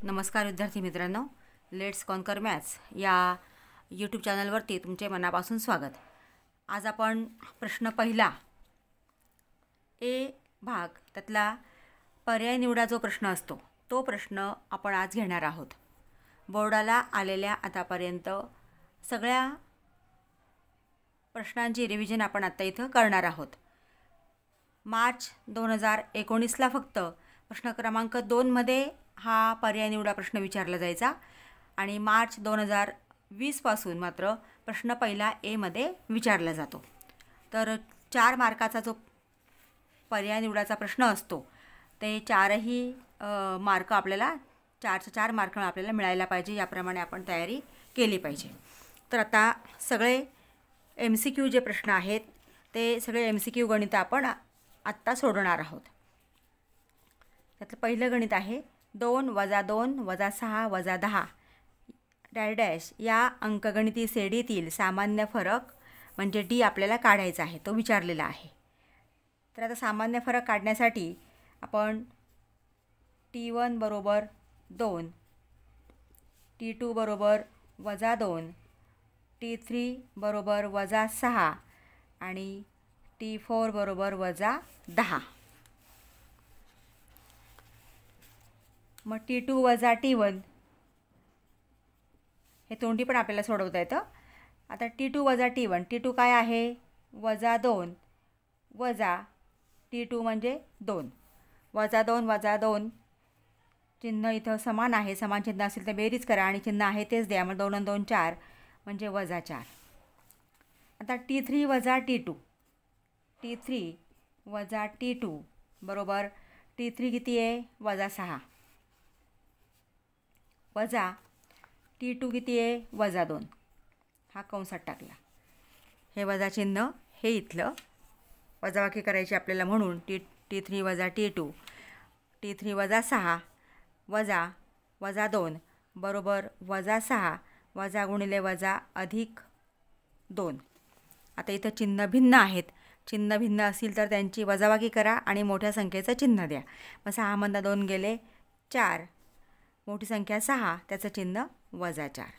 नमस्कार विद्यार्थी मित्रांनो, लेट्स कॉन्कर मॅथ्स या यूट्यूब चॅनलवरती तुमचे मनापासून स्वागत. आज आपण प्रश्न पहिला ए भाग त्यातला पर्याय निवडा जो प्रश्न असतो तो प्रश्न आपण आज घेणार आहोत. बोर्डाला आलेल्या आतापर्यंत सगळ्या प्रश्नांची रिव्हिजन आपण आत्ता इथं करणार आहोत. मार्च 2019ला फक्त प्रश्न क्रमांक 2मध्ये हा पर्याय निवडा प्रश्न विचारला जायचा आणि मार्च 2020पासून मात्र प्रश्न पहिला एमध्ये विचारला जातो. तर 4 मार्काचा जो पर्याय निवडाचा प्रश्न असतो ते चारही मार्क आपल्याला 4 मार्क आपल्याला मिळायला पाहिजे, याप्रमाणे आपण तयारी केली पाहिजे. तर आता सगळे MCQ जे प्रश्न आहेत ते सगळे MCQ गणित आपण आत्ता सोडवणार आहोत. त्यातलं पहिलं गणित आहे 2 + 2 - 6 - 10 डॅश या अंकगणिती श्रेणीतील सामान्य फरक म्हणजे D आपल्याला काढायचा आहे, तो विचारलेला आहे. तर आता सामान्य फरक काढण्यासाठी आपण T1 = 2, T2 = -2, T3 = -6 आणि T4 = -10. मग T2 - T1 हे तोंडी पण आपल्याला सोडवता येतं. आता T2 - T1, T2 काय आहे? -2 वजा T2 म्हणजे 2. -2 - 2 चिन्ह इथं समान आहे. समान चिन्ह असेल तर बेरीज करा आणि चिन्ह आहे तेच द्या. मग 2 आणि 2 4 म्हणजे -4. आता T3 - T2, T3 - T2 बरोबर T3 किती आहे? -6 वजा T2 किती आहे? -2. हा कंसात टाकला. हे वजा चिन्ह हे इथलं वजाबाकी करायची आपल्याला, म्हणून T3 - T2, T3 - 6 वजा -2 बरोबर -6 वजा गुणिले वजा अधिक 2. आता इथं चिन्ह भिन्न आहेत. चिन्ह भिन्न असतील तर त्यांची वजाबाकी करा आणि मोठ्या संख्येचं चिन्ह द्या. मग 6 मधनं 2 गेले 4, मोठी संख्या 6 त्याचं चिन्ह -4.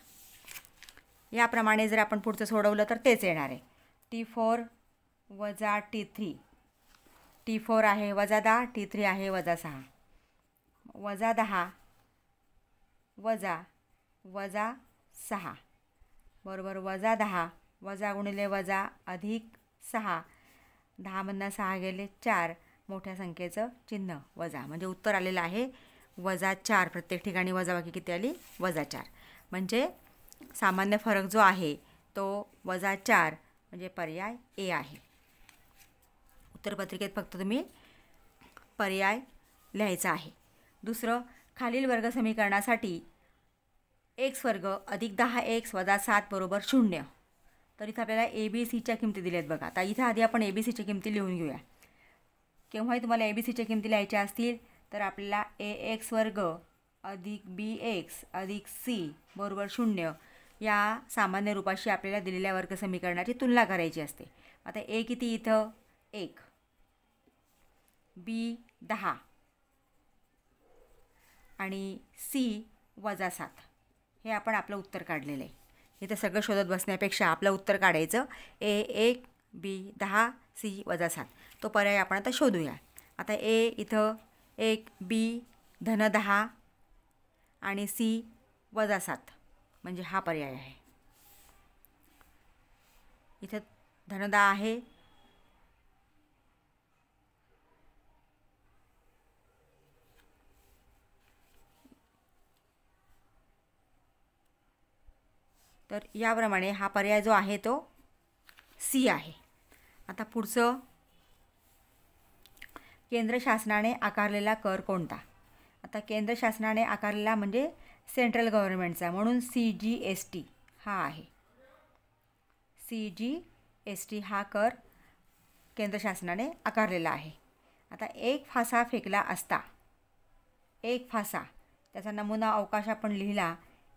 याप्रमाणे जर आपण पुढचं सोडवलं तर तेच येणार आहे. T4 - T3, T4 आहे -10, T3 आहे -6, -10 वजा 6 बरोबर -10 वजा गुणिले वजा अधिक 6. 10 मधनं 6 गेले 4, मोठ्या संख्येचं चिन्ह वजा, म्हणजे उत्तर आलेलं आहे -4. प्रत्येक ठिकाणी वजाबाकी किती आली? -4. म्हणजे सामान्य फरक जो आहे तो -4 म्हणजे पर्याय ए आहे. उत्तरपत्रिकेत फक्त तुम्ही पर्याय लिहायचा आहे. दुसरं, खालील वर्ग समीकरणासाठी x² + 10x - 7 = 0. तर इथं आपल्याला ABCच्या किमती दिल्यात बघा. आता इथं आधी आपण ABCच्या किमती लिहून घेऊया. केव्हाही तुम्हाला ABCच्या किमती लिहायच्या असतील तर आपल्याला ax² + bx + c = 0 या सामान्य रूपाशी आपल्याला दिलेल्या वर्ग समीकरणाची तुलना करायची असते. आता a किती इथं? 1, b 10 आणि c -7. हे आपण आपलं उत्तर काढलेलं आहे. इथं सगळं शोधत बसण्यापेक्षा आपलं उत्तर काढायचं. a 1, b 10, c -7. तो पर्याय आपण आता शोधूया. आता a इथं 1, b -10 आणि c -7 म्हणजे हा पर्याय आहे. इथं -10 आहे, तर याप्रमाणे हा पर्याय जो आहे तो सी आहे. आता पुढचं, केंद्र शासनाने आकारलेला कर कोणता? आता केंद्र शासनाने आकारलेला म्हणजे सेंट्रल गव्हर्नमेंटचा, म्हणून CGST हा आहे. CGST हा कर केंद्र शासनाने आकारलेला आहे. आता एक फासा फेकला असता, एक फासा त्याचा नमुना अवकाश आपण लिहिला.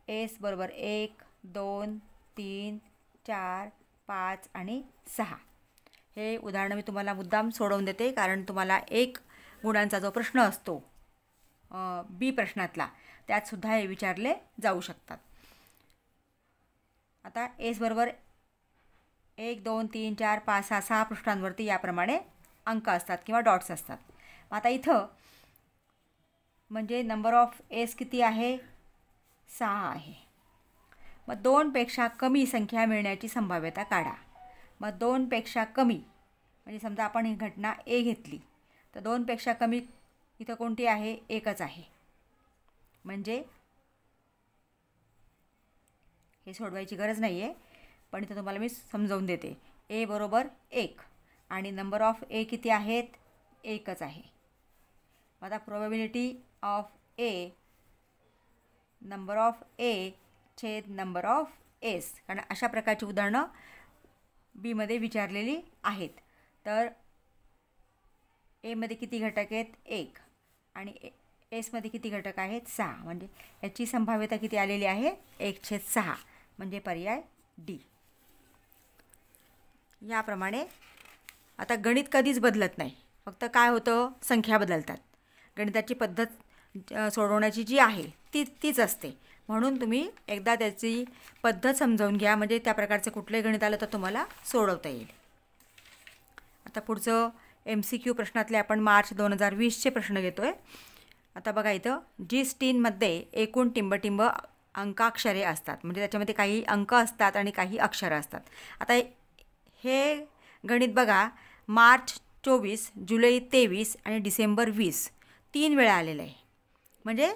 S = 1, 2, 3, 4, 5 आणि 6. हे उदाहरण मी तुम्हाला मुद्दाम सोडवून देते, कारण तुम्हाला 1 गुणांचा जो प्रश्न असतो बी प्रश्नातला, त्यातसुद्धा हे विचारले जाऊ शकतात. आता एस बरोबर 1 2 3 4 5 6 6 पृष्ठांवरती याप्रमाणे अंक असतात किंवा डॉट्स असतात. आता इथं म्हणजे नंबर ऑफ एस किती आहे? 6 आहे. मग 2पेक्षा कमी संख्या मिळण्याची संभाव्यता काढा. मग 2पेक्षा कमी म्हणजे समजा आपण ही घटना ए घेतली तर 2पेक्षा कमी इथं कोणती आहे? एकच आहे. म्हणजे हे सोडवायची गरज नाही आहे, पण इथं तुम्हाला मी समजावून देते. ए बरोबर 1 आणि नंबर ऑफ ए किती आहेत? एकच आहे. आता probability of A, number of A छेद नंबर ऑफ एस, कारण अशा प्रकारची उदाहरणं बीमध्ये विचारलेली आहेत. तर एमध्ये किती घटक आहेत? 1 आणि एसमध्ये किती घटक आहेत? 6. म्हणजे याची संभाव्यता किती आलेली आहे? 1/6 म्हणजे पर्याय डी. याप्रमाणे आता गणित कधीच बदलत नाही, फक्त काय होतं? संख्या बदलतात. गणिताची पद्धत सोडवण्याची जी आहे तीच असते. म्हणून तुम्ही एकदा त्याची पद्धत समजावून घ्या, म्हणजे त्या प्रकारचं कुठलंही गणित आलं तर तुम्हाला सोडवता येईल. आता पुढचं MCQ प्रश्नातले आपण मार्च 2020चे प्रश्न घेतो आहे. आता बघा इथं जी-STEAMमध्ये एकूण टिंबटिंब अंकाक्षरे असतात, म्हणजे त्याच्यामध्ये काही अंक असतात आणि काही अक्षरं असतात. आता हे गणित बघा मार्च 24, जुलै 23 आणि डिसेंबर 20 3 वेळा आलेलं आहे. म्हणजे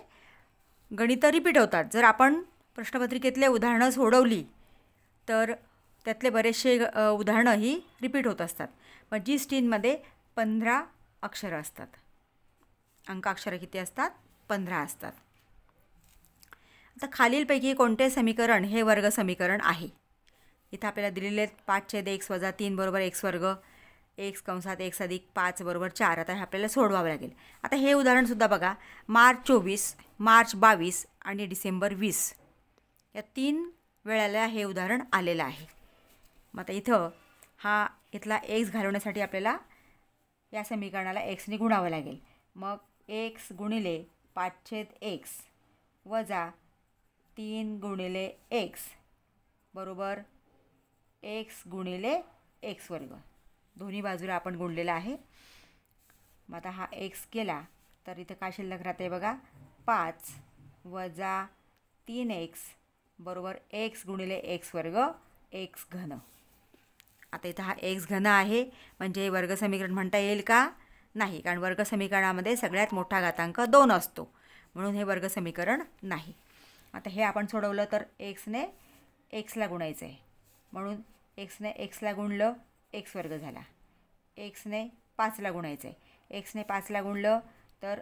गणितं रिपीट होतात. जर आपण प्रश्नपत्रिकेतले उदाहरणं सोडवली तर त्यातले बरेचसे उदाहरणं ही रिपीट होत असतात. मग जी-STEAMमध्ये 15 अक्षरं असतात. अंकाक्षरं किती असतात? 15 असतात. आता खालीलपैकी कोणते समीकरण हे वर्ग समीकरण आहे? इथं आपल्याला दिलेले 5/x - 3 बरोबर x वर्ग, x कंसात x अधिक 5 बरोबर 4. आता हे आपल्याला सोडवावं लागेल. आता हे उदाहरणसुद्धा बघा मार्च 24, मार्च 22 आणि डिसेंबर 20 या 3 वेळेला हे उदाहरण आलेलं आहे. मग आता इथं इथला x घालवण्यासाठी आपल्याला या समीकरणाला xने गुणावं लागेल. मग x गुणिले 5/x वजा 3 गुणिले x बरोबर x गुणिले x वर्ग. दोन्ही बाजूला आपण गुणलेला आहे. मग आता हा x केला तर इथं काय शिल्लक राहते बघा 5 वजा 3x बरोबर x गुणिले x वर्ग x घन. आता इथं हा x घन आहे म्हणजे वर्ग समीकरण म्हणता येईल का? नाही, कारण वर्ग समीकरणामध्ये सगळ्यात मोठा घातांक 2 असतो, म्हणून हे वर्ग समीकरण नाही. आता हे आपण सोडवलं तर xने xला गुणायचं आहे, म्हणून xने xला गुणलं x वर्ग झाला. xने 5ला गुणायचं आहे, xने 5ला गुणलं तर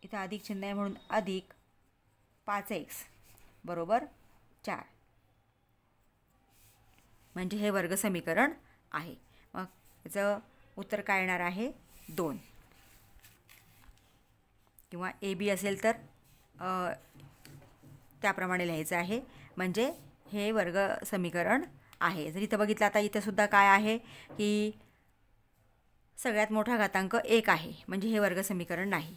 इथं अधिक चिन्ह आहे म्हणून अधिक 5x बरोबर 4 म्हणजे हे वर्ग समीकरण आहे. मग याचं उत्तर काय येणार आहे? 2 किंवा AB असेल तर त्याप्रमाणे लिहायचं आहे, म्हणजे हे वर्ग समीकरण आहे. जर इथं बघितलं आता इथंसुद्धा काय आहे की सगळ्यात मोठा घातांक 1 आहे, म्हणजे हे वर्ग समीकरण नाही.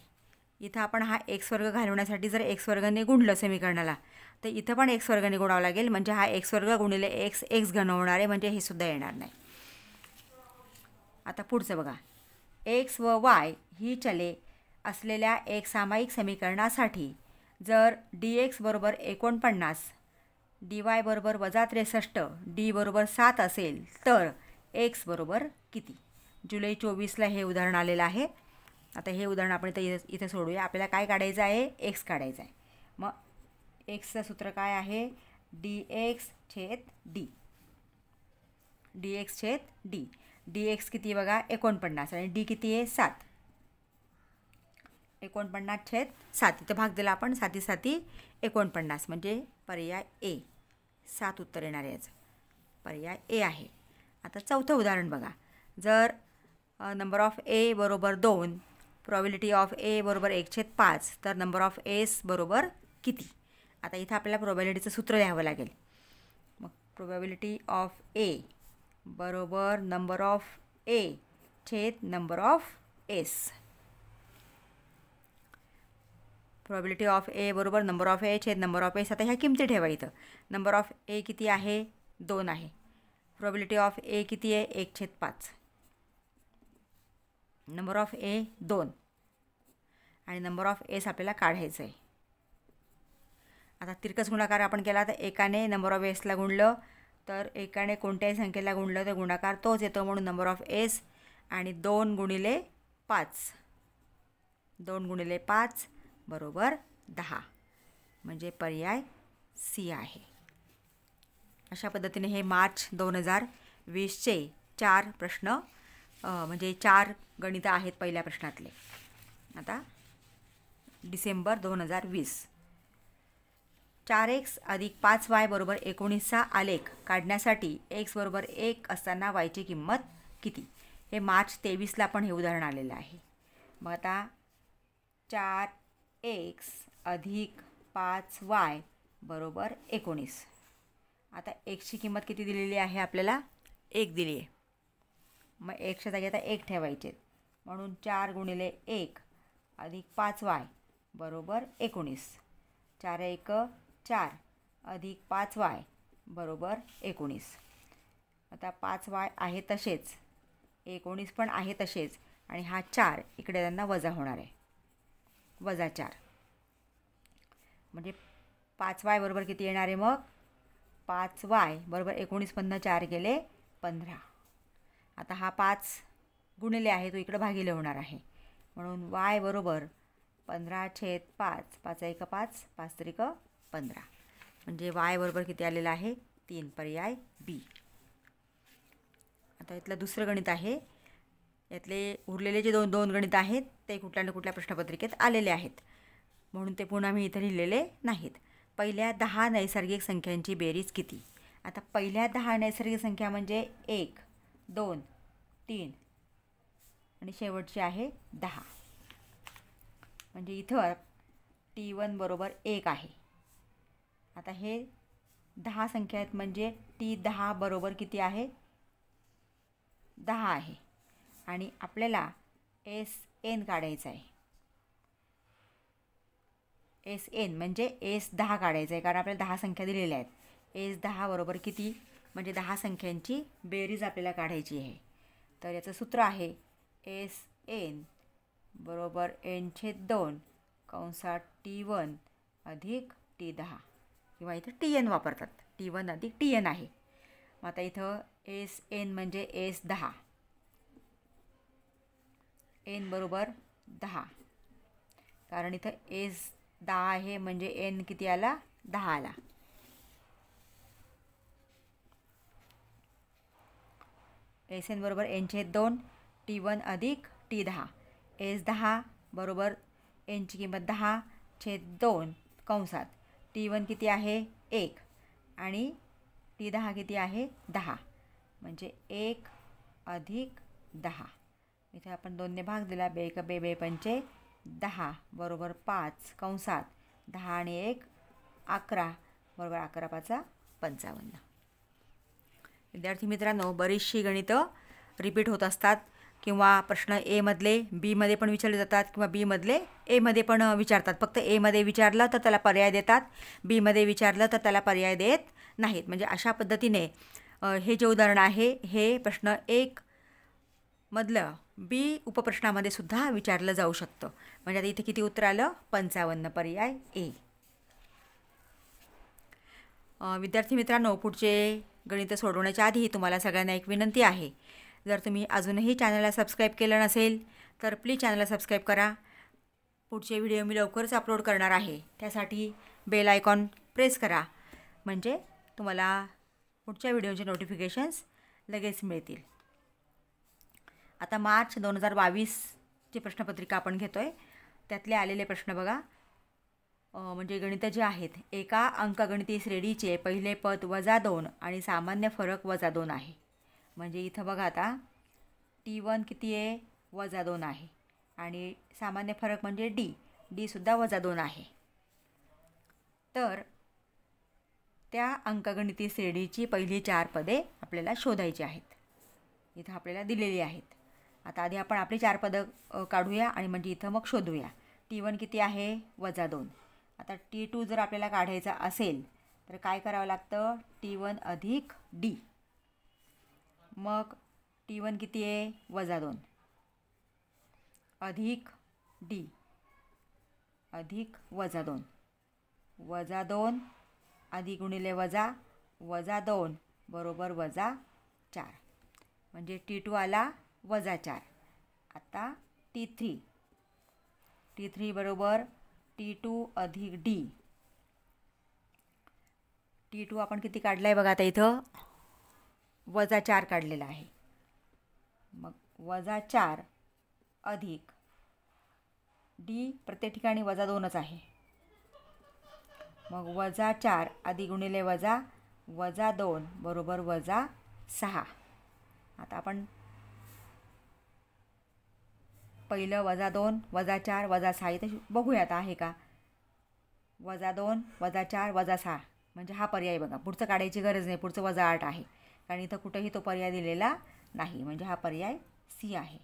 इथं आपण हा x वर्ग घालवण्यासाठी जर x वर्गाने गुणलं समीकरणाला तर इथं पण x वर्गाने गुणावं लागेल, म्हणजे हा x वर्ग गुणिले x x घन होणार आहे, म्हणजे हे सुद्धा येणार नाही. आता पुढचं बघा x व y ही चले असलेल्या एक सामायिक समीकरणासाठी जर dx बरोबर 49, dy बरोबर -63, d बरोबर 7 असेल तर x बरोबर किती? जुलै 24ला हे उदाहरण आलेलं आहे. आता हे उदाहरण आपण इथं सोडूया. आपल्याला काय काढायचं आहे? x काढायचं आहे. मग xचं सूत्र काय आहे? dx/d. dx/d. dx किती बघा 49 आणि d किती आहे 7. 49/7 इथं भाग दिला आपण 7 7 49 म्हणजे पर्याय ए. 7 उत्तर येणार आहे याचं. पर्याय ए आहे. आता चौथं उदाहरण बघा. जर नंबर ऑफ ए बरोबर 2, प्रोबॅबिलिटी ऑफ ए बरोबर 1/5 तर नंबर ऑफ एस बरोबर किती? आता इथं आपल्याला प्रोबॅबिलिटीचं सूत्र लिहावं लागेल. मग प्रोबॅबिलिटी ऑफ ए बरोबर नंबर ऑफ ए छेद number of S. Probability of A बरोबर नंबर ऑफ ए छेद नंबर ऑफ एस. आता ह्या किमती ठेवा इथं. नंबर ऑफ ए किती आहे 2 आहे. प्रोबॅबिलिटी ऑफ ए किती आहे 1/5. नंबर ऑफ ए 2 आणि नंबर ऑफ एस आपल्याला काढायचं आहे. आता तिरकस गुणाकार आपण केला तर एकाने नंबर ऑफ एसला गुणलं तर एकाने कोणत्याही संख्येला गुणलं तर गुणाकार तोच येतो, म्हणून नंबर ऑफ एस आणि 2 गुणिले 5. 2 गुणिले 5 बरोबर 10 म्हणजे पर्याय सी आहे. अशा पद्धतीने हे मार्च 2020चे 4 प्रश्न म्हणजे 4 गणितं आहेत पहिल्या प्रश्नातले. आता डिसेंबर 2020. 4x अधिक 5y बरोबर 19चा आलेख काढण्यासाठी x बरोबर 1 असताना y ची किंमत किती? हे मार्च 23ला पण हे उदाहरण आलेलं आहे. मग आता 4x अधिक 5y बरोबर 19. आता xची किंमत किती दिलेली आहे आपल्याला 1 दिली आहे. मग 1च्या जागी आता 1 ठेवायचे, म्हणून 4 गुणिले 1 अधिक 5y बरोबर 19. 4 1 4 अधिक 5y बरोबर 19. आता 5y आहे तसेच, 19 पण आहे तसेच आणि हा 4 इकडे त्यांना वजा होणार आहे, -4. म्हणजे 5y बरोबर किती येणार आहे मग 5y बरोबर 19 मधनं 4 गेले 15. आता हा 5 गुणिले आहे तो इकडे भागिले होणार आहे, म्हणून y बरोबर 15/5. 5 1 5 5 3 15 म्हणजे y बरोबर किती आलेलं आहे 3. पर्याय बी. आता इथलं दुसरं गणित आहे. यातले उरलेले जे दोन गणित आहेत ते कुठल्या ना कुठल्या प्रश्नपत्रिकेत आलेले आहेत, म्हणून ते पुन्हा मी इथं लिहिलेले नाहीत. पहिल्या 10 नैसर्गिक संख्यांची बेरीज किती? आता पहिल्या 10 नैसर्गिक संख्या म्हणजे 1 2 3 आणि शेवटची आहे 10. म्हणजे इथं T1 बरोबर 1 आहे. आता हे 10 संख्या आहेत म्हणजे T10 बरोबर किती आहे 10 आहे आणि आपल्याला SN काढायचं आहे. SN म्हणजे S10 काढायचं आहे, कारण आपल्याला 10 संख्या दिलेल्या आहेत. S10 बरोबर किती म्हणजे 10 संख्यांची बेरीज आपल्याला काढायची आहे. तर याचं सूत्र आहे SN बरोबर n/2 कंसात T1 अधिक T10 किंवा इथं TN वापरतात. T1 अधिक TN आहे. मग आता इथं SN म्हणजे S10, n बरोबर 10, कारण इथं S10 आहे म्हणजे n किती आला 10 आला. SN बरोबर n/2 T1 अधिक T10. S10 बरोबर nची किंमत 10/2 कंसात T1 किती आहे 1 आणि T10 किती आहे 10 म्हणजे 1 अधिक 10. इथे आपण 2ने भाग दिला, 2 1 2 2 5 10 बरोबर 5 कंसात 10 आणि 1 11 बरोबर 11 5 55. विद्यार्थी मित्रांनो, बरीचशी गणितं रिपीट होत असतात किंवा प्रश्न एमधले बीमध्ये पण विचारले जातात किंवा बीमधले एमध्ये पण विचारतात. फक्त एमध्ये विचारलं तर त्याला पर्याय देतात, बीमध्ये विचारलं तर त्याला पर्याय देत नाहीत. म्हणजे अशा पद्धतीने हे जे उदाहरण आहे हे प्रश्न 1 मधलं बी उपप्रश्नामध्ये सुद्धा विचारलं जाऊ शकतं. म्हणजे आता इथे किती उत्तर आलं 55. पर्याय ए. विद्यार्थी मित्रांनो, पुढचे गणितं सोडवण्याच्या आधी तुम्हाला सगळ्यांना एक विनंती आहे. जर तुम्ही अजूनही चॅनलला सबस्क्राईब केलं नसेल तर प्लीज चॅनलला सबस्क्राईब करा. पुढचे व्हिडिओ मी लवकरच अपलोड करणार आहे, त्यासाठी बेल आयकॉन प्रेस करा म्हणजे तुम्हाला पुढच्या व्हिडिओचे नोटिफिकेशन्स लगेच मिळतील. आता मार्च 2022ची प्रश्नपत्रिका आपण घेतो आहे. त्यातले आलेले प्रश्न बघा. म्हणजे गणितं जे आहेत, एका अंकगणिती श्रेणीचे पहिले पद -2 आणि सामान्य फरक -2 आहे. म्हणजे इथं बघा आता T1 किती आहे -2 आहे आणि सामान्य फरक म्हणजे D सुद्धा -2 आहे. तर त्या अंकगणिती श्रेणीची पहिली 4 पदे आपल्याला शोधायची आहेत. इथं आपल्याला दिलेली आहेत. आता आधी आपण आपली 4 पदं काढूया आणि म्हणजे इथं मग शोधूया. T1 किती आहे -2. आता T2 जर आपल्याला काढायचा असेल तर काय करावं लागतं T1 अधिक D. मग T1 किती आहे -2 अधिक D अधिक -2 -2 अधिक गुणिले -2 बरोबर -4 म्हणजे T2 आला -4. आता T3 बरोबर T2 अधिक D. T2 आपण किती काढला आहे बघा आता इथं -4 काढलेला आहे. मग -4 अधिक D प्रत्येक ठिकाणी -2च आहे. मग -4 अधिक गुणिले -2 बरोबर -6. आता आपण पहिलं -2 -4 -6 इथे बघूयात आहे का. -2 -4 -6 म्हणजे हा पर्याय बघा. पुढचं काढायची गरज नाही, पुढचं -8 आहे कारण इथं कुठेही तो पर्याय दिलेला नाही म्हणजे हा पर्याय C आहे.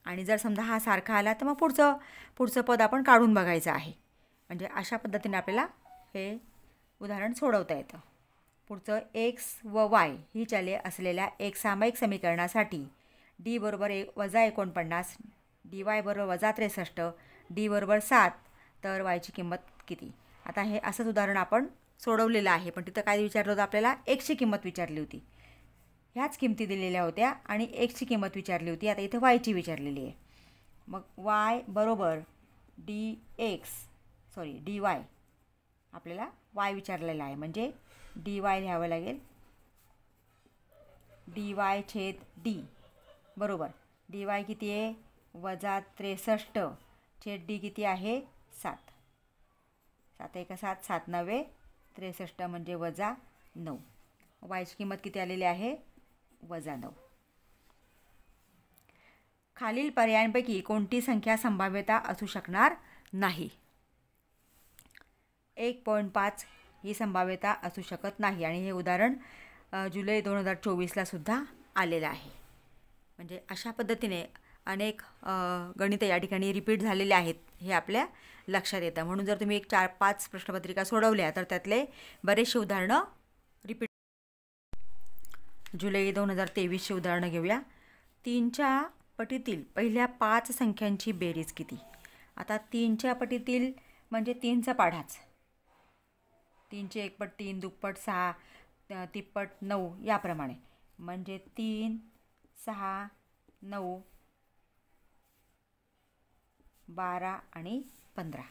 आणि जर समजा हा सारखा आला तर मग पुढचं पद आपण काढून बघायचं आहे. म्हणजे अशा पद्धतीने आपल्याला हे उदाहरण सोडवता येतं. पुढचं x व y ही चले असलेल्या एक सामायिक समीकरणासाठी D बरोबर -49 dy बरोबर -63 D बरोबर 7 तर yची किंमत किती. आता हे असंच उदाहरण आपण सोडवलेलं आहे पण तिथं काय विचारलं होतं आपल्याला x ची किंमत विचारली होती. ह्याच किमती दिलेल्या होत्या आणि x ची किंमत विचारली होती. आता इथं y ची विचारलेली आहे. मग y बरोबर dy आपल्याला y विचारलेला आहे म्हणजे dy लिहावं लागेल dy/d बरोबर dy किती आहे -63 छेद d किती आहे 7. 7 1 7 7 9 63 म्हणजे -9. y ची किंमत किती आलेली आहे -9. खालील पर्यायांपैकी कोणती संख्या संभाव्यता असू शकणार नाही. 1.5 ही संभाव्यता असू शकत नाही आणि हे उदाहरण जुलै 2024ला सुद्धा आलेलं आहे. म्हणजे अशा पद्धतीने अनेक गणितं या ठिकाणी रिपीट झालेले आहेत हे आपल्या लक्षात येतं. म्हणून जर तुम्ही 4-5 प्रश्नपत्रिका सोडवल्या तर त्यातले बरेचसे उदाहरणं रिपीट. जुलै 2023ची उदाहरणं घेऊया. 3च्या पटीतील पहिल्या 5 संख्यांची बेरीज किती. आता 3च्या पटीतील म्हणजे 3चा पाढाच. 3चे 1 पट 3 दुप्पट 6 तिप्पट 9 याप्रमाणे म्हणजे 3 6 9 12 आणि 15.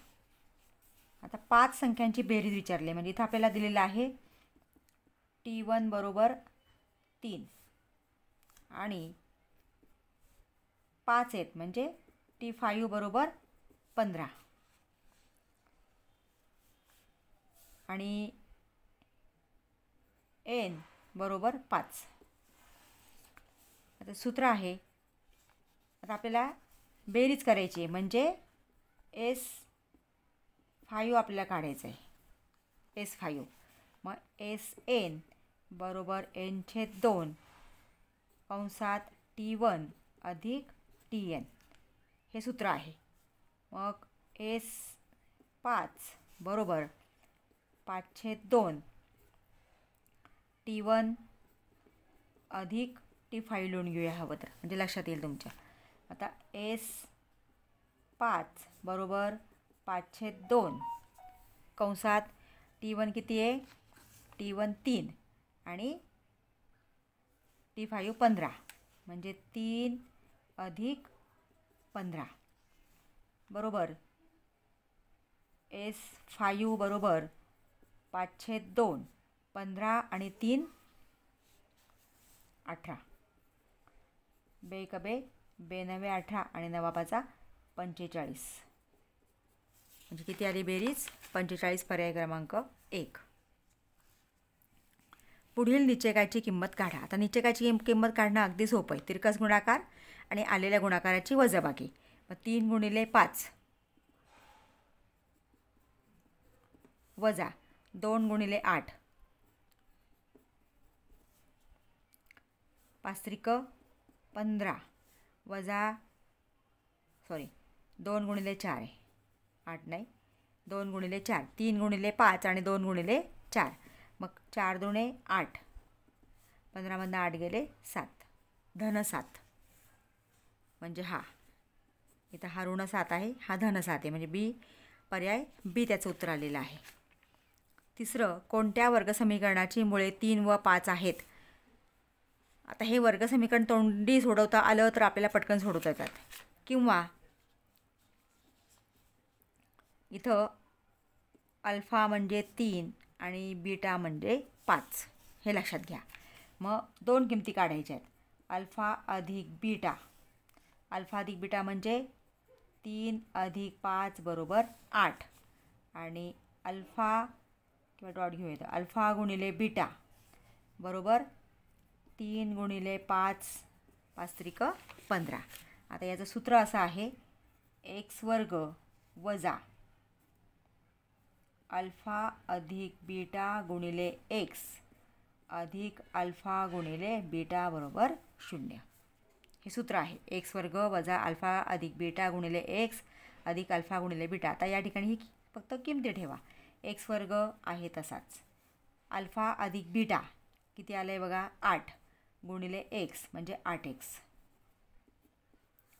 आता 5 संख्यांची बेरीज विचारली म्हणजे इथं आपल्याला दिलेलं आहे T1 बरोबर 3 आणि 5 आहेत म्हणजे T5 बरोबर 15 आणि n बरोबर 5. आता सूत्र आहे. आता आपल्याला बेरीज करायची म्हणजे S5 आपल्याला काढायचं आहे. S5 मग Sn बरोबर n/2 कंसात T1 अधिक Tn हे सूत्र आहे. मग S5 बरोबर 5/2 T1 अधिक T5 लिहून घेऊया हवं तर म्हणजे लक्षात येईल तुमच्या. आता S5 बरोबर 5/2 कंसात T1 किती आहे T1 3 आणि T5 15 म्हणजे 3 अधिक 15 बरोबर S5 बरोबर 5/2 15 आणि 3 18 बेकबे 92 18 आणि 9 45 म्हणजे किती आली बेरीज 45. पर्याय क्रमांक 1. पुढील निश्चयकाची किंमत काढा. आता निश्चयकाची किंमत काढणं अगदी सोपं आहे. तिरकस गुणाकार आणि आलेल्या गुणाकाराची वजाबाकी. मग 3 गुणिले 5 वजा 2 गुणिले 8 5 त्रिक 15 वजा 2 गुणिले 4 आहे 8 नाही, 2 गुणिले 4, 3 गुणिले 5 आणि 2 गुणिले 4, मग 4 दुणे 8, 15मधनं 8 गेले 7, धन 7, म्हणजे हा इथं हा ऋण 7 आहे, हा धन 7 आहे, म्हणजे बी पर्याय बी त्याचं उत्तर आलेलं आहे. तिसरं, कोणत्या वर्गसमीकरणाची मुळे 3 व 5 आहेत? आता हे वर्गसमीकरण तोंडी सोडवता आलं तर आपल्याला पटकन सोडवता येतात, किंवा इथं अल्फा म्हणजे 3 आणि बीटा म्हणजे 5 हे लक्षात घ्या. मग 2 किमती काढायच्या आहेत. अल्फा अधिक बीटा, अल्फा अधिक बीटा म्हणजे 3 अधिक 5 बरोबर 8, आणि अल्फा किंवा डॉट घेऊया, अल्फा गुणिले बीटा बरोबर 3 गुणिले 5, 5 त्रिक 15. आता याचं सूत्र असं आहे, एक्स वर्ग वजा अल्फा अधिक बीटा गुणिले एक्स अधिक अल्फा गुणिले बीटा बरोबर 0. हे सूत्र आहे, एक्स वर्ग वजा अल्फा अधिक बीटा गुणिले एक्स अधिक अल्फा गुणिले बीटा. आता या ठिकाणी ही फक्त किमती ठेवा, एक्स वर्ग आहे तसाच, अल्फा अधिक बीटा किती आलं आहे बघा 8 गुणिले एक्स म्हणजे 8x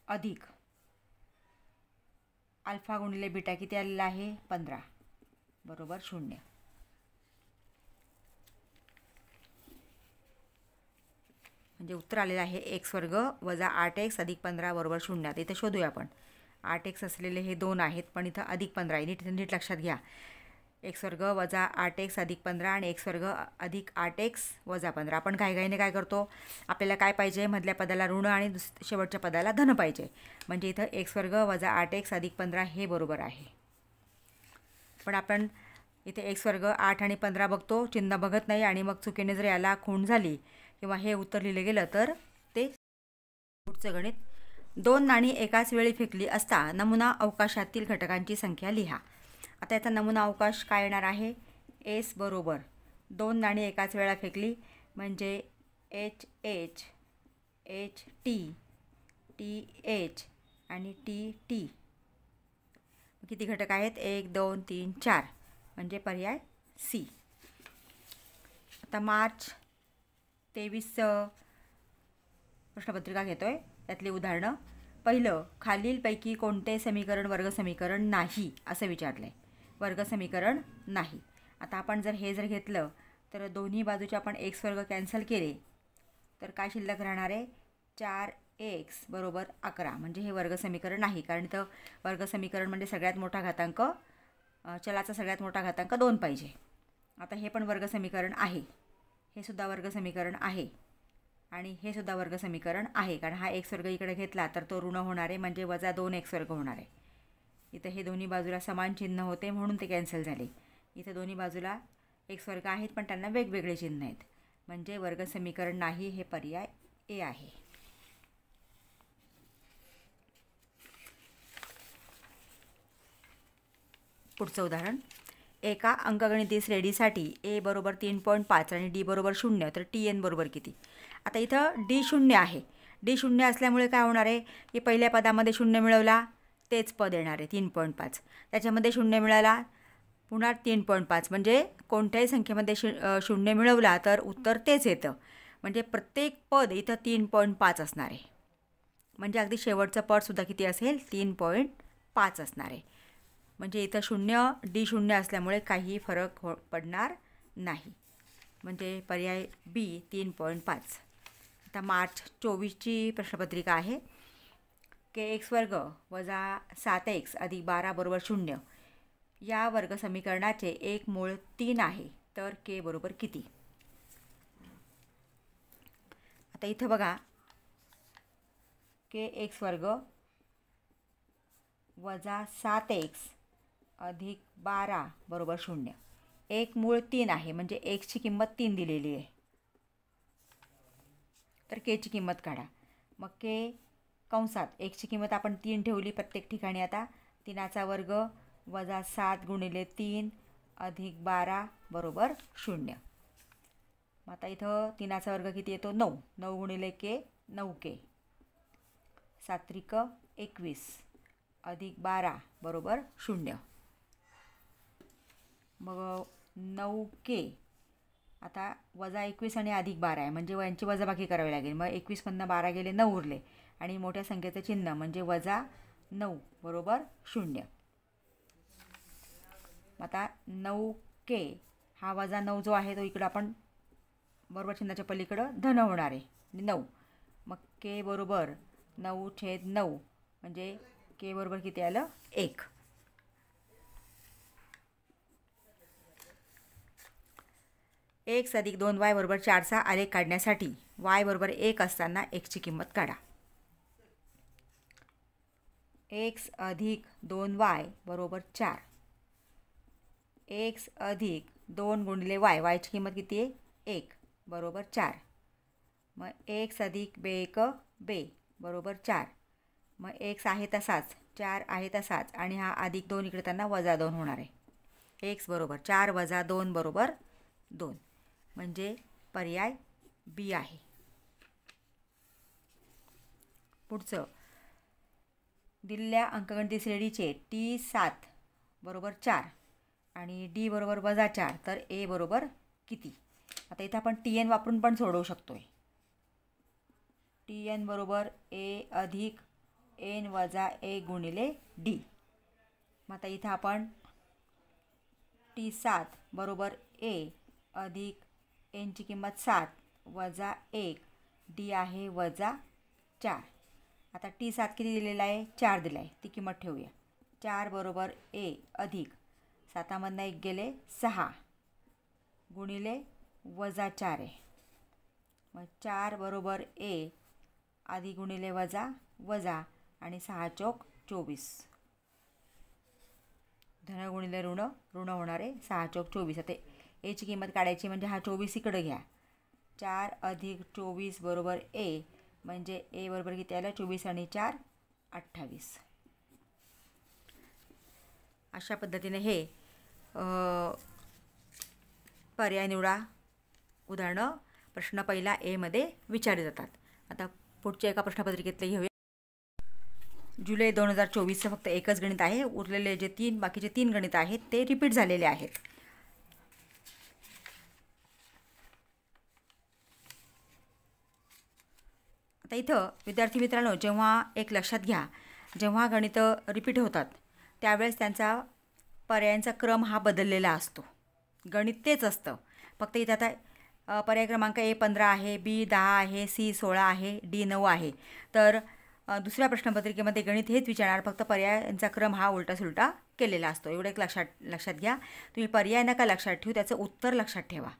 अधिक अल्फा गुणिले बीटा किती आलेला आहे 15 बरोबर 0. म्हणजे उत्तर आलेलं आहे एक्स वर्ग वजा 8x अधिक 15 बरोबर 0. आता इथे शोधूया आपण. 8x असलेले हे 2 आहेत, पण इथं अधिक 15 आहे. नीट लक्षात घ्या, एक्स वर्ग वजा 8x अधिक 15 आणि एक्स वर्ग अधिक 8x वजा 15. आपण घाईघाईने काय करतो, आपल्याला काय पाहिजे, मधल्या पदाला ऋण आणि शेवटच्या पदाला धन पाहिजे. म्हणजे इथं एक्स वर्ग वजा 8x अधिक 15 हे बरोबर आहे. पण आपण इथे एक्स वर्ग 8 आणि 15 बघतो, चिन्ह बघत नाही, आणि मग चुकीने जर याला खूण झाली किंवा हे उत्तर लिहिलं गेलं तर ते पुढचं गणित. 2 नाणी एकाच वेळी फेकली असता नमुना अवकाशातील घटकांची संख्या लिहा. आता याचा नमुना अवकाश काय येणार आहे, एस बरोबर 2 नाणी एकाच वेळा फेकली म्हणजे H H, H T, T H आणि टी टी. किती घटक आहेत, 1 2 3 4, म्हणजे पर्याय सी. आता मार्च 23 प्रश्नपत्रिका घेतोय, त्यातली उदाहरणं. पहिलं, खालीलपैकी कोणते समीकरण वर्गसमीकरण नाही असं विचारलं आहे. वर्गसमीकरण नाही. आता आपण जर घेतलं तर दोन्ही बाजूचे आपण एक्स वर्ग कॅन्सल केले तर काय शिल्लक राहणार आहे, 4x बरोबर 11. म्हणजे हे वर्गसमीकरण नाही, कारण इथं वर्गसमीकरण म्हणजे सगळ्यात मोठा घातांक, चलाचा सगळ्यात मोठा घातांक 2 पाहिजे. आता हे पण वर्गसमीकरण आहे, हे सुद्धा वर्गसमीकरण आहे, आणि हे सुद्धा वर्गसमीकरण आहे, कारण हा एक्स वर्ग इकडे घेतला तर तो ऋण होणार आहे, म्हणजे वजा 2x वर्ग होणार आहे. इथं हे दोन्ही बाजूला समान चिन्ह होते म्हणून ते कॅन्सल झाले. इथं दोन्ही बाजूला एक्स वर्ग आहेत पण त्यांना वेगवेगळे चिन्ह आहेत, म्हणजे वर्गसमीकरण नाही हे पर्याय ए आहे. पुढचं उदाहरण, एका अंकगणितीय श्रेणीसाठी ए बरोबर 3.5 आणि डी बरोबर 0 तर टी एन बरोबर किती. आता इथं डी 0 आहे, डी 0 असल्यामुळे काय होणार आहे की पहिल्या पदामध्ये 0 मिळवला तेच पद येणार आहे 3.5, त्याच्यामध्ये 0 मिळाला पुन्हा 3.5, म्हणजे कोणत्याही संख्येमध्ये 0 मिळवला तर उत्तर तेच येतं. म्हणजे प्रत्येक पद इथं 3.5 असणार आहे, म्हणजे अगदी शेवटचं पदसुद्धा किती असेल 3.5 असणार आहे. म्हणजे इथं 0 डी 0 असल्यामुळे काही फरक पडणार नाही, म्हणजे पर्याय बी 3.5. आता मार्च 24ची प्रश्नपत्रिका आहे. के एक्स वर्ग वजा 7x अधिक 12 बरोबर 0 या वर्गसमीकरणाचे एक मूळ 3 आहे तर के बरोबर किती. आता इथं बघा, के एक्स वर्ग वजा 7x अधिक 12 बरोबर 0, एक मूळ 3 आहे, म्हणजे एक्सची किंमत 3 दिलेली आहे, तर केची किंमत काढा. मग के कंसात एक्सची किंमत आपण 3 ठेवली प्रत्येक ठिकाणी. आता 3चा वर्ग वजा 7 गुणिले 3 अधिक 12 बरोबर 0. मग आता इथं 3चा वर्ग किती येतो 9, 9 गुणिले के 9 के, 7 त्रिक 21 अधिक 12 बरोबर 0. मग 9K आता वजा 21 आणि अधिक 12 आहे म्हणजे यांची वजाबाकी करावी लागेल. मग 21मधनं 12 गेले 9 उरले आणि मोठ्या संख्येचं चिन्ह म्हणजे वजा 9 बरोबर 0. आता 9K हा वजा 9 जो आहे तो इकडं आपण बरोबर चिन्हाच्या पलीकडं धन होणार आहे 9. मग K बरोबर 9/9 म्हणजे K बरोबर किती आलं 1. x अधिक 2y बरोबर 4चा आलेख काढण्यासाठी y बरोबर 1 असताना xची किंमत काढा. x अधिक 2y बरोबर 4. x अधिक 2 गुणिले y ची किंमत किती आहे 1 बरोबर 4. मग x अधिक b बरोबर 4. मग x आहे तसाच 4 आहे तसाच आणि हा अधिक 2 इकडे त्यांना वजा 2 होणार आहे. x बरोबर 4 वजा 2 बरोबर 2 म्हणजे पर्याय बी आहे. पुढचं दिलेल्या अंकगणित श्रेणीचे T7 बरोबर 4 आणि D बरोबर वजा 4 तर A बरोबर किती. आता इथं आपण TN वापरून पण सोडवू शकतो आहे. TN बरोबर A अधिक N वजा A गुणिले D. मग आता इथं आपण T7 बरोबर A अधिक Nची किंमत 7 वजा 1 D आहे वजा 4. आता T7 किती दिलेला आहे 4 दिला आहे ती किंमत ठेवूया. 4 बरोबर A अधिक 7मधनं 1 गेले 6 गुणिले वजा 4 आहे. मग 4 बरोबर A अधिक गुणिले वजा वजा आणि 6 चौक 24 धन गुणिले ऋण ऋण होणार आहे 6 चौक 24. आता एची किंमत काढायची म्हणजे हा 24 इकडं घ्या. 4 अधिक 24 बरोबर A म्हणजे A बरोबर किती आलं 24 आणि 4 28. अशा पद्धतीने हे पर्याय निवडा उदाहरणं प्रश्न पहिला A मध्ये विचारले जातात. आता पुढच्या एका प्रश्नपत्रिकेतले घेऊया. जुलै 2024चं फक्त एकच गणित आहे. उरलेले जे बाकीचे 3 गणित आहेत ते रिपीट झालेले आहेत. आता इथं विद्यार्थी मित्रांनो जेव्हा एक लक्षात घ्या जेव्हा गणितं रिपीट होतात त्यावेळेस त्यांचा पर्यायांचा क्रम हा बदललेला असतो. गणित तेच असतं फक्त इथं आता पर्याय क्रमांक A 15 आहे, B 10 आहे, C 16 आहे, D 9 आहे. तर दुसऱ्या प्रश्नपत्रिकेमध्ये गणित हेच विचारणार फक्त पर्यायांचा क्रम हा उलटा सुलटा केलेला असतो. एवढं एक लक्षात घ्या. तुम्ही पर्याय नका लक्षात ठेवू त्याचं उत्तर लक्षात ठेवा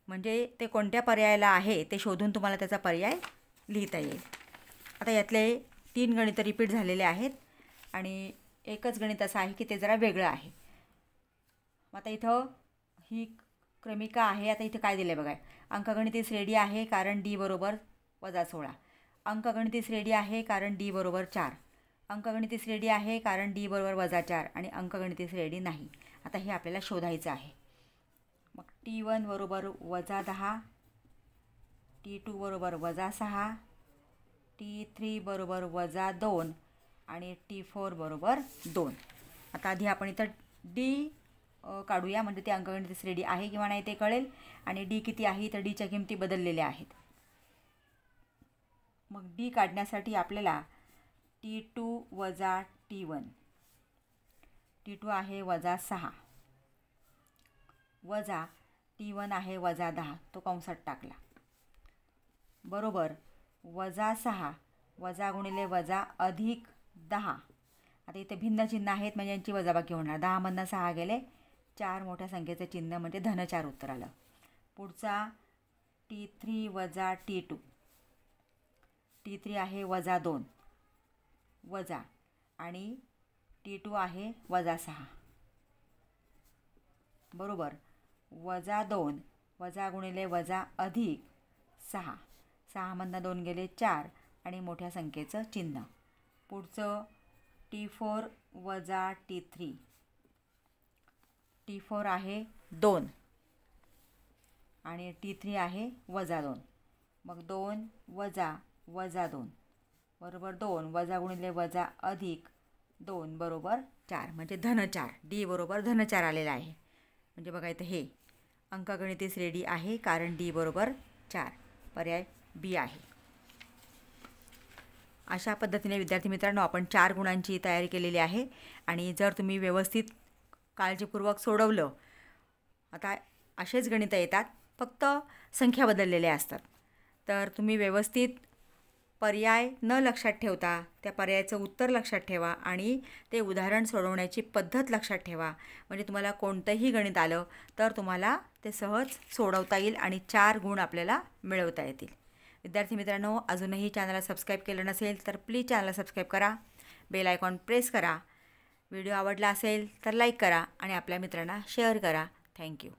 म्हणजे ते कोणत्या पर्यायाला आहे ते शोधून तुम्हाला त्याचा पर्याय लिहिता येईल. आता यातले 3 गणितं रिपीट झालेले आहेत आणि एकच गणित असं आहे की ते जरा वेगळं आहे. आता इथं ही क्रमिका आहे. आता इथं काय दिलं आहे बघा. अंकगणिती श्रेणी आहे कारण D बरोबर वजा 16. अंकगणिती श्रेणी आहे कारण D बरोबर 4. अंकगणिती श्रेणी आहे कारण D बरोबर वजा 4 आणि अंकगणिती श्रेणी नाही. आता हे आपल्याला शोधायचं आहे. मग T1 बरोबर वजा 10, T2 बरोबर वजा 6, T3 बरोबर वजा 2 आणि T4 बरोबर 2. आता आधी आपण इथं D काढूया म्हणजे ते अंकगणित श्रेणी आहे किंवा नाही ते कळेल आणि D किती आहे तर Dच्या किमती बदललेल्या आहेत. मग D काढण्यासाठी आपल्याला T2 वजा T1 T2 आहे वजा 6 वजा T1 आहे वजा 10 तो कंसात टाकला बरोबर वजा 6 वजा गुणिले वजा अधिक 10. आता इथे भिन्न चिन्ह आहेत म्हणजे यांची वजाबाकी होणार. 10मधनं 6 गेले 4 मोठ्या संख्येचं चिन्ह म्हणजे धन 4 उत्तर आलं. पुढचा T3 वजा T2 T3 आहे वजा 2 वजा आणि T2 आहे वजा 6 बरोबर वजा 2 वजा गुणिले वजा अधिक 6. 6मधनं 2 गेले 4 आणि मोठ्या संख्येचं चिन्ह. पुढचं T4 वजा T3 T4 आहे 2 आणि T3 आहे वजा 2. मग 2 वजा वजा 2 बरोबर 2 वजा गुणिले वजा अधिक 2 बरोबर 4 म्हणजे धन 4. डी बरोबर धन 4 आलेला आहे. म्हणजे बघा इथं हे अंकगणिती श्रेणी आहे कारण डी बरोबर 4. पर्याय बी आहे. अशा पद्धतीने विद्यार्थी मित्रांनो आपण 4 गुणांची तयारी केलेली आहे आणि जर तुम्ही व्यवस्थित काळजीपूर्वक सोडवलं, आता असेच गणितं येतात, फक्त संख्या बदललेल्या असतात, तर तुम्ही व्यवस्थित पर्याय न लक्षात ठेवता त्या पर्यायाचं उत्तर लक्षात ठेवा आणि ते उदाहरण सोडवण्याची पद्धत लक्षात ठेवा. म्हणजे तुम्हाला कोणतंही गणित आलं तर तुम्हाला ते सहज सोडवता येईल आणि 4 गुण आपल्याला मिळवता येतील. विद्यार्थी मित्रांनो, अजूनही चॅनलला सबस्क्राईब केलं नसेल तर प्लीज चॅनलला सबस्क्राईब करा, बेल आयकॉन प्रेस करा. व्हिडिओ आवडला असेल तर लाईक करा आणि आपल्या मित्रांना शेअर करा. थँक्यू.